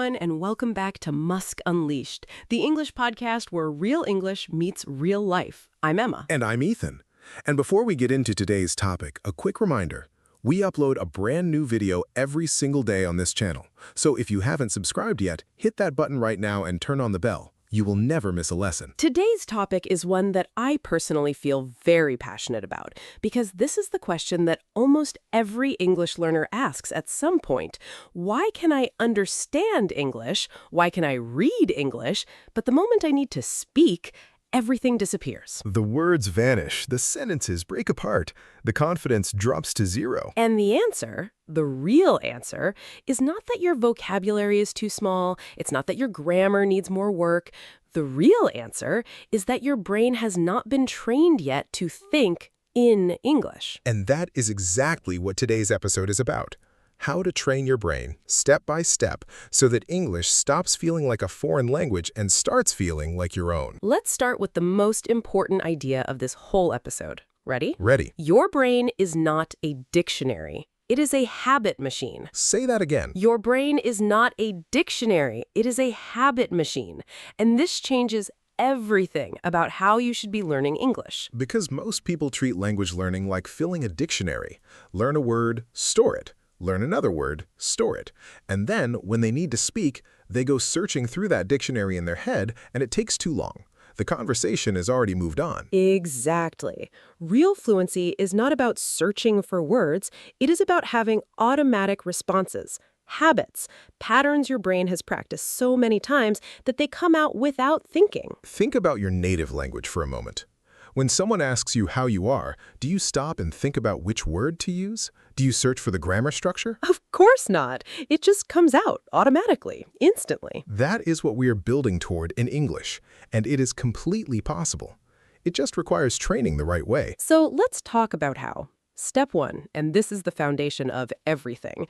everyone, and welcome back to Musk Unleashed, the English podcast where real English meets real life. I'm Emma. And I'm Ethan. And before we get into today's topic, a quick reminder. We upload a brand new video every single day on this channel. So if you haven't subscribed yet, hit that button right now and turn on the bell. You will never miss a lesson. Today's topic is one that I personally feel very passionate about, because this is the question that almost every English learner asks at some point. Why can I understand English? Why can I read English? But the moment I need to speak, everything disappears. The words vanish, the sentences break apart, the confidence drops to zero. And the answer, the real answer, is not that your vocabulary is too small. It's not that your grammar needs more work. The real answer is that your brain has not been trained yet to think in English. And that is exactly what today's episode is about. How to train your brain, step by step, so that English stops feeling like a foreign language and starts feeling like your own. Let's start with the most important idea of this whole episode. Ready? Ready. Your brain is not a dictionary. It is a habit machine. Say that again. Your brain is not a dictionary. It is a habit machine. And this changes everything about how you should be learning English. Because most people treat language learning like filling a dictionary. Learn a word, store it. Learn another word, store it. And then, when they need to speak, they go searching through that dictionary in their head, and it takes too long. The conversation has already moved on. Exactly. Real fluency is not about searching for words. It is about having automatic responses, habits, patterns your brain has practiced so many times that they come out without thinking. Think about your native language for a moment. When someone asks you how you are, do you stop and think about which word to use? Do you search for the grammar structure? Of course not. It just comes out automatically, instantly. That is what we are building toward in English, and it is completely possible. It just requires training the right way. So let's talk about how. Step 1, and this is the foundation of everything,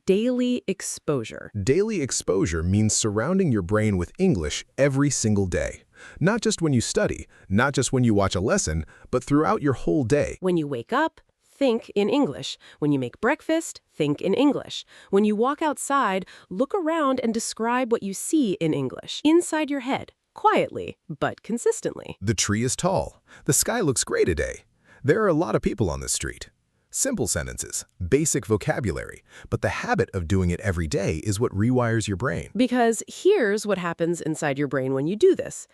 daily exposure. Daily exposure means surrounding your brain with English every single day. Not just when you study, not just when you watch a lesson, but throughout your whole day. When you wake up, think in English. When you make breakfast, think in English. When you walk outside, look around and describe what you see in English, inside your head, quietly, but consistently. The tree is tall. The sky looks gray today. There are a lot of people on the street. Simple sentences, basic vocabulary, but the habit of doing it every day is what rewires your brain. Because here's what happens inside your brain when you do this.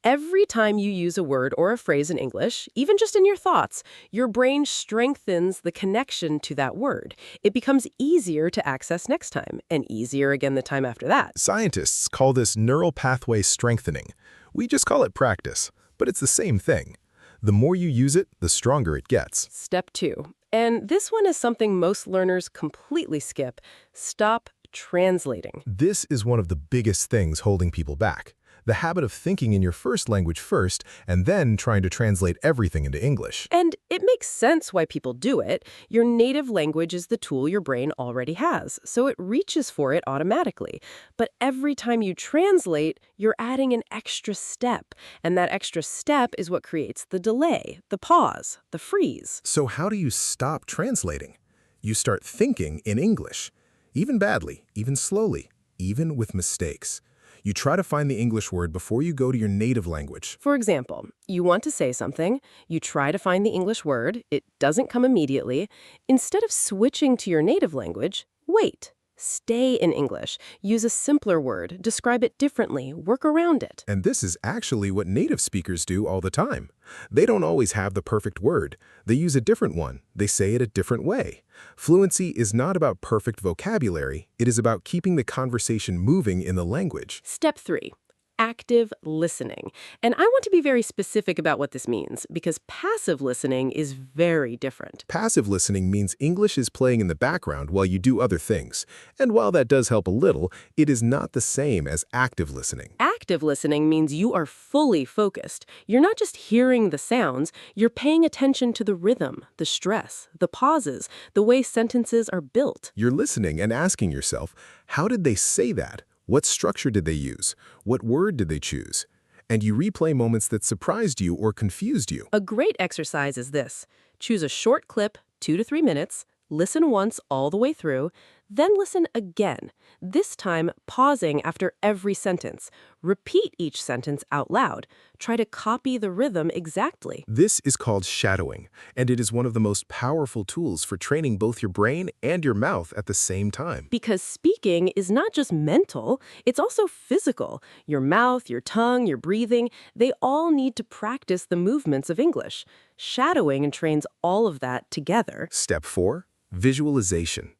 Every time you use a word or a phrase in English, even just in your thoughts, your brain strengthens the connection to that word. It becomes easier to access next time, and easier again the time after that. Scientists call this neural pathway strengthening. We just call it practice, but it's the same thing. The more you use it, the stronger it gets. Step 2. And this one is something most learners completely skip. Stop translating. This is one of the biggest things holding people back. The habit of thinking in your first language first and then trying to translate everything into English. And it makes sense why people do it. Your native language is the tool your brain already has, so it reaches for it automatically. But every time you translate, you're adding an extra step. And that extra step is what creates the delay, the pause, the freeze. So how do you stop translating? You start thinking in English. Even badly, even slowly, even with mistakes. You try to find the English word before you go to your native language. For example, you want to say something, you try to find the English word, it doesn't come immediately. Instead of switching to your native language, wait. Stay in English. Use a simpler word. Describe it differently. Work around it. And this is actually what native speakers do all the time. They don't always have the perfect word. They use a different one. They say it a different way. Fluency is not about perfect vocabulary. It is about keeping the conversation moving in the language. Step 3. Active listening. And I want to be very specific about what this means, because passive listening is very different. Passive listening means English is playing in the background while you do other things. And while that does help a little, it is not the same as active listening. Active listening means you are fully focused. You're not just hearing the sounds, you're paying attention to the rhythm, the stress, the pauses, the way sentences are built. You're listening and asking yourself, how did they say that? What structure did they use? What word did they choose? And you replay moments that surprised you or confused you. A great exercise is this. Choose a short clip, 2 to 3 minutes, listen once all the way through, Then listen again, this time pausing after every sentence. Repeat each sentence out loud. Try to copy the rhythm exactly. This is called shadowing, and it is one of the most powerful tools for training both your brain and your mouth at the same time. Because speaking is not just mental, it's also physical. Your mouth, your tongue, your breathing, they all need to practice the movements of English. Shadowing trains all of that together. Step 4, visualization.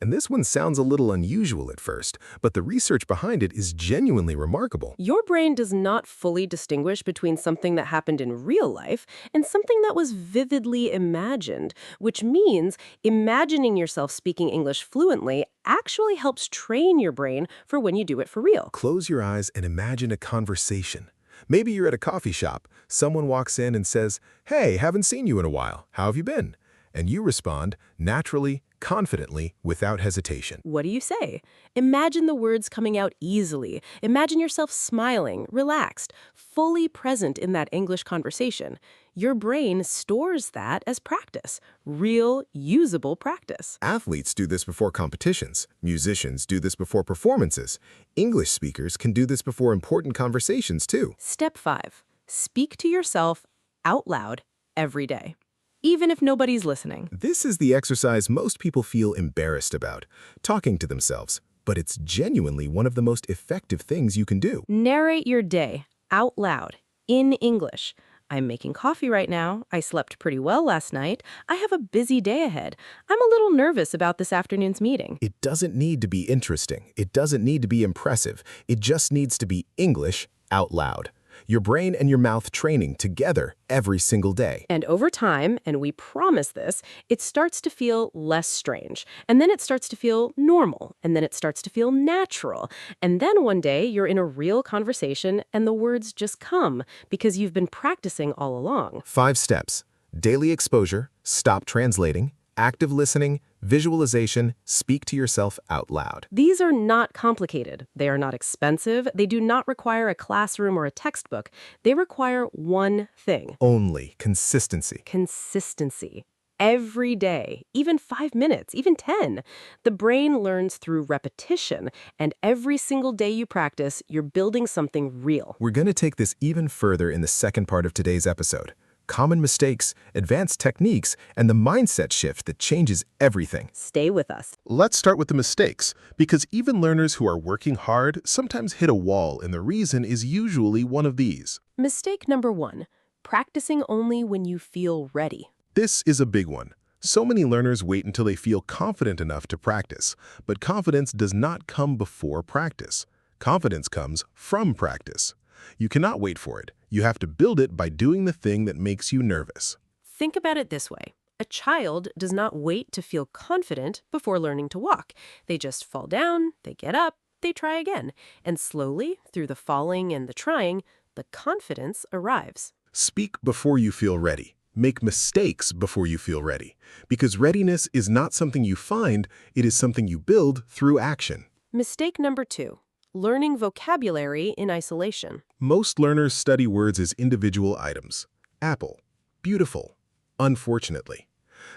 And this one sounds a little unusual at first, but the research behind it is genuinely remarkable. Your brain does not fully distinguish between something that happened in real life and something that was vividly imagined, which means imagining yourself speaking English fluently actually helps train your brain for when you do it for real. Close your eyes and imagine a conversation. Maybe you're at a coffee shop. Someone walks in and says, "Hey, haven't seen you in a while. How have you been?" And you respond, naturally, confidently, without hesitation. What do you say? Imagine the words coming out easily. Imagine yourself smiling, relaxed, fully present in that English conversation. Your brain stores that as practice, real, usable practice. Athletes do this before competitions. Musicians do this before performances. English speakers can do this before important conversations, too. Step 5. Speak to yourself out loud every day, even if nobody's listening. This is the exercise most people feel embarrassed about, talking to themselves, but it's genuinely one of the most effective things you can do. Narrate your day out loud in English. I'm making coffee right now. I slept pretty well last night. I have a busy day ahead. I'm a little nervous about this afternoon's meeting. It doesn't need to be interesting. It doesn't need to be impressive. It just needs to be English out loud. Your brain and your mouth training together every single day. And over time, and we promise this, it starts to feel less strange. And then it starts to feel normal. And then it starts to feel natural. And then one day you're in a real conversation and the words just come because you've been practicing all along. 5 steps: daily exposure, stop translating, active listening, visualization, speak to yourself out loud. These are not complicated. They are not expensive. They do not require a classroom or a textbook. They require one thing: Only consistency. consistency. Every day, even 5 minutes, even 10. The brain learns through repetition, and every single day you practice, you're building something real. We're going to take this even further in the second part of today's episode. Common mistakes, advanced techniques, and the mindset shift that changes everything. Stay with us. Let's start with the mistakes, because even learners who are working hard sometimes hit a wall, and the reason is usually one of these. Mistake number 1, practicing only when you feel ready. This is a big one. So many learners wait until they feel confident enough to practice, but confidence does not come before practice. Confidence comes from practice. You cannot wait for it. You have to build it by doing the thing that makes you nervous. Think about it this way. A child does not wait to feel confident before learning to walk. They just fall down, they get up, they try again. And slowly, through the falling and the trying, the confidence arrives. Speak before you feel ready. Make mistakes before you feel ready. Because readiness is not something you find, it is something you build through action. Mistake number 2, learning vocabulary in isolation. Most learners study words as individual items. Apple, beautiful, unfortunately.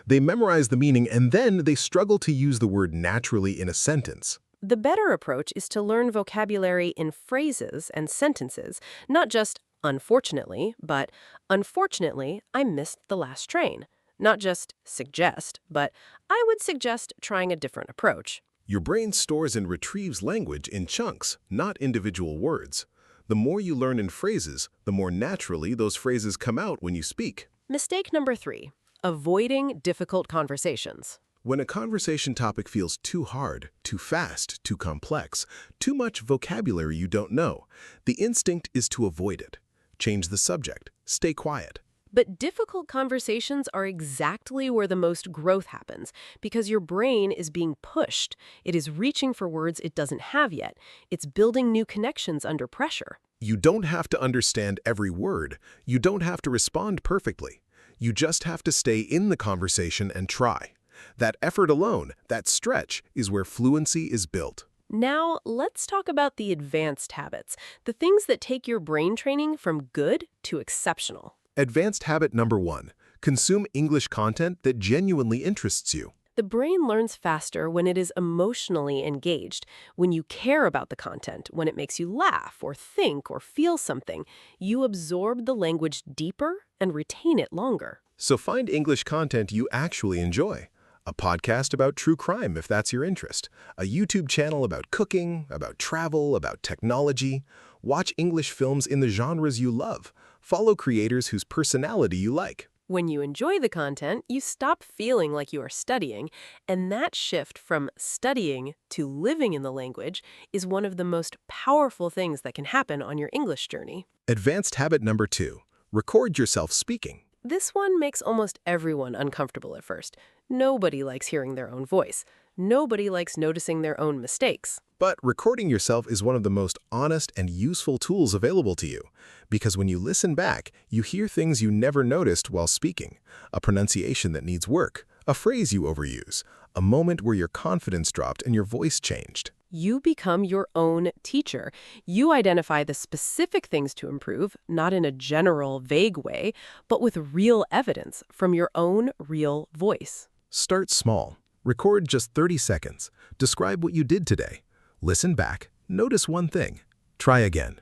They memorize the meaning and then they struggle to use the word naturally in a sentence. The better approach is to learn vocabulary in phrases and sentences, not just unfortunately, but unfortunately, I missed the last train. Not just suggest, but I would suggest trying a different approach. Your brain stores and retrieves language in chunks, not individual words. The more you learn in phrases, the more naturally those phrases come out when you speak. Mistake number 3, avoiding difficult conversations. When a conversation topic feels too hard, too fast, too complex, too much vocabulary you don't know, the instinct is to avoid it. Change the subject. Stay quiet. But difficult conversations are exactly where the most growth happens, because your brain is being pushed. It is reaching for words it doesn't have yet. It's building new connections under pressure. You don't have to understand every word. You don't have to respond perfectly. You just have to stay in the conversation and try. That effort alone, that stretch, is where fluency is built. Now, let's talk about the advanced habits, the things that take your brain training from good to exceptional. Advanced habit number 1. Consume English content that genuinely interests you. The brain learns faster when it is emotionally engaged, when you care about the content, when it makes you laugh or think or feel something. You absorb the language deeper and retain it longer. So find English content you actually enjoy. A podcast about true crime if that's your interest. A YouTube channel about cooking, about travel, about technology. Watch English films in the genres you love. Follow creators whose personality you like. When you enjoy the content, you stop feeling like you are studying, and that shift from studying to living in the language is one of the most powerful things that can happen on your English journey. Advanced habit number 2. Record yourself speaking. This one makes almost everyone uncomfortable at first. Nobody likes hearing their own voice. Nobody likes noticing their own mistakes. But recording yourself is one of the most honest and useful tools available to you, because when you listen back, you hear things you never noticed while speaking, a pronunciation that needs work, a phrase you overuse, a moment where your confidence dropped and your voice changed. You become your own teacher. You identify the specific things to improve, not in a general, vague way, but with real evidence from your own real voice. Start small. Record just 30 seconds. Describe what you did today. Listen back. Notice one thing. Try again.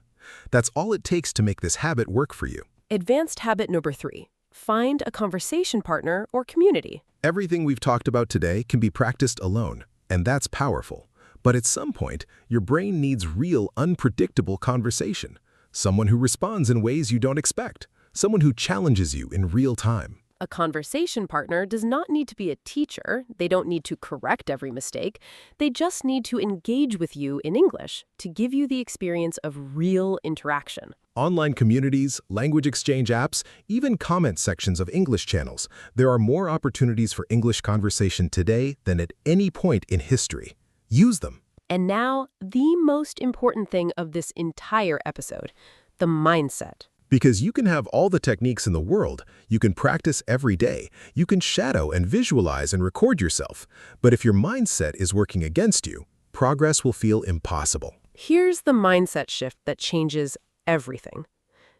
That's all it takes to make this habit work for you. Advanced habit number 3. Find a conversation partner or community. Everything we've talked about today can be practiced alone, and that's powerful. But at some point, your brain needs real, unpredictable conversation. Someone who responds in ways you don't expect. Someone who challenges you in real time. A conversation partner does not need to be a teacher. They don't need to correct every mistake. They just need to engage with you in English to give you the experience of real interaction. Online communities, language exchange apps, even comment sections of English channels. There are more opportunities for English conversation today than at any point in history. Use them. And now, the most important thing of this entire episode, the mindset. Because you can have all the techniques in the world, you can practice every day, you can shadow and visualize and record yourself. But if your mindset is working against you, progress will feel impossible. Here's the mindset shift that changes everything.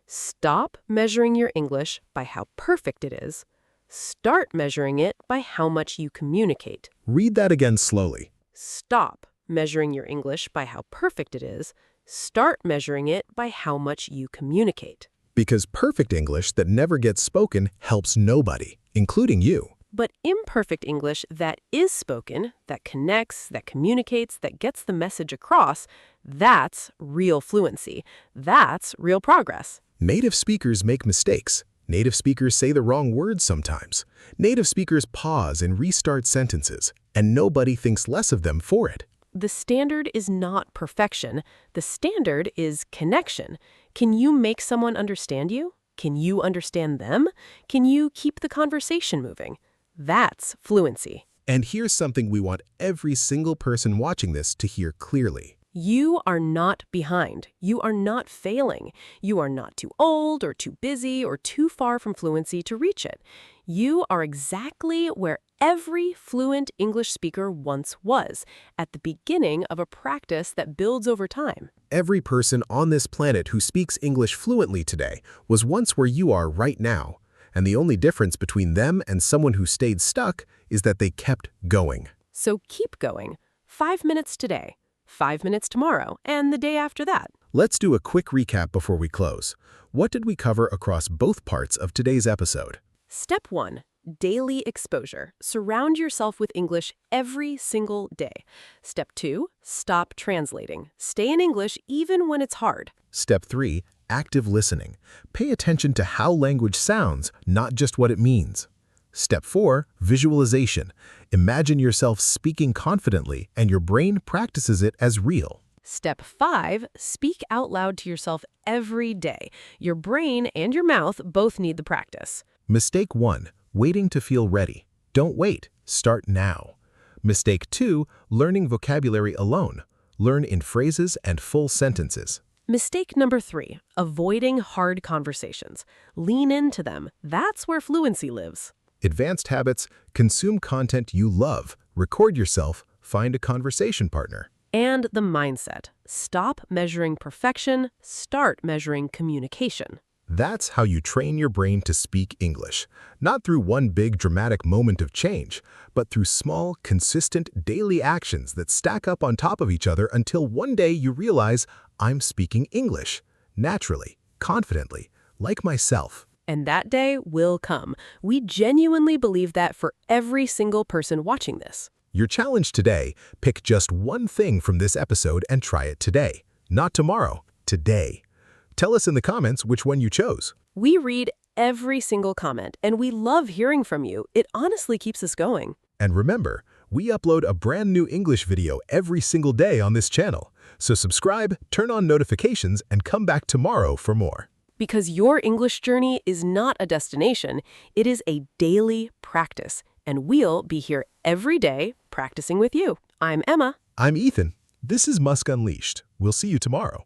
Stop measuring your English by how perfect it is. Start measuring it by how much you communicate. Read that again slowly. Stop measuring your English by how perfect it is. Start measuring it by how much you communicate. Because perfect English that never gets spoken helps nobody, including you. But imperfect English that is spoken, that connects, that communicates, that gets the message across, that's real fluency. That's real progress. Native speakers make mistakes. Native speakers say the wrong words sometimes. Native speakers pause and restart sentences, and nobody thinks less of them for it. The standard is not perfection. The standard is connection. Can you make someone understand you? Can you understand them? Can you keep the conversation moving? That's fluency. And here's something we want every single person watching this to hear clearly. You are not behind. You are not failing. You are not too old or too busy or too far from fluency to reach it. You are exactly where every fluent English speaker once was, at the beginning of a practice that builds over time. Every person on this planet who speaks English fluently today was once where you are right now. And the only difference between them and someone who stayed stuck is that they kept going. So keep going. 5 minutes today, 5 minutes tomorrow, and the day after that. Let's do a quick recap before we close. What did we cover across both parts of today's episode? Step 1. Daily exposure. Surround yourself with English every single day. Step 2. Stop translating. Stay in English even when it's hard. Step 3. Active listening. Pay attention to how language sounds, not just what it means. Step 4. Visualization. Imagine yourself speaking confidently and your brain practices it as real. Step 5. Speak out loud to yourself every day. Your brain and your mouth both need the practice. Mistake 1. Waiting to feel ready. Don't wait. Start now. Mistake 2. Learning vocabulary alone. Learn in phrases and full sentences. Mistake number 3. Avoiding hard conversations. Lean into them. That's where fluency lives. Advanced habits. Consume content you love. Record yourself. Find a conversation partner. And the mindset. Stop measuring perfection. Start measuring communication. That's how you train your brain to speak English, not through one big dramatic moment of change, but through small, consistent, daily actions that stack up on top of each other until one day you realize, I'm speaking English, naturally, confidently, like myself. And that day will come. We genuinely believe that for every single person watching this. Your challenge today, pick just one thing from this episode and try it today. Not tomorrow, today. Tell us in the comments which one you chose. We read every single comment, and we love hearing from you. It honestly keeps us going. And remember, we upload a brand new English video every single day on this channel. So subscribe, turn on notifications, and come back tomorrow for more. Because your English journey is not a destination, it is a daily practice. And we'll be here every day practicing with you. I'm Emma. I'm Ethan. This is Musk Unleashed. We'll see you tomorrow.